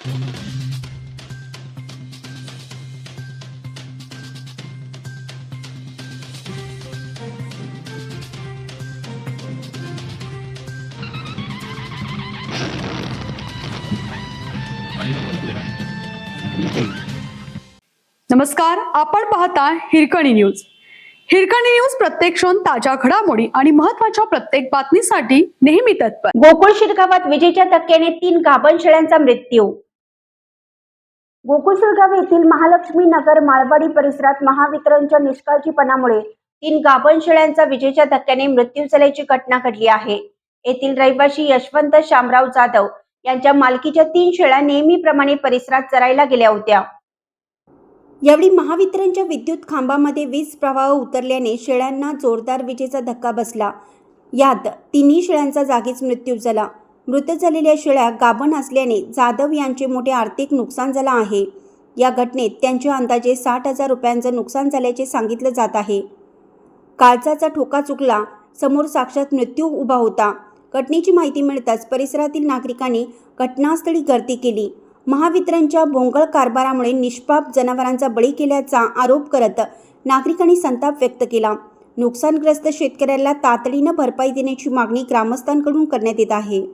नमस्कार, आपण पाहता हिरकणी न्यूज. हिरकणी न्यूज प्रत्येक क्षण ताज्या घडामोडी आणि महत्त्वाच्या प्रत्येक बातमीसाठी नेहमी तत्पर. गोकुळ शिरगावात विजेच्या धक्क्याने 3 गाभण शेळ्यांचा मृत्यू. गोकुळ शिरगाव येथील महालक्ष्मी नगर माळवाडी परिसरात महावितरणच्या निष्काळजीपणामुळे 3 गाभण शेळ्यांचा विजेच्या धक्क्याने मृत्यू झाल्याची घटना घडली आहे. येथील रहिवासी यशवंत शामराव जाधव यांच्या मालकीच्या 3 शेळ्या नेहमीप्रमाणे परिसरात चरायला गेल्या होत्या. यावेळी महावितरणच्या विद्युत खांबामध्ये वीज प्रवाह उतरल्याने शेळ्यांना जोरदार विजेचा धक्का बसला. यात 3 शेळ्यांचा जागीच मृत्यू झाला. मृत झालेल्या शेळ्या गाभण असल्याने जाधव यांचे मोठे आर्थिक नुकसान झाले आहे. या घटनेत त्यांचे अंदाजे 60,000 रुपयांचे नुकसान झाल्याचे सांगितले जात आहे. काळजाचा ठोका चुकला, समोर साक्षात मृत्यू उभा होता. घटनेची माहिती मिळताच परिसरातील नागरिकांनी घटनास्थळी गर्दी केली. महावितरणच्या भोंगळ कारभारामुळे निष्पाप जनावरांचा बळी केल्याचा आरोप करत नागरिकांनी संताप व्यक्त केला. नुकसानग्रस्त शेतकऱ्याला तातडीने भरपाई देण्याची मागणी ग्रामस्थांकडून करण्यात येत आहे.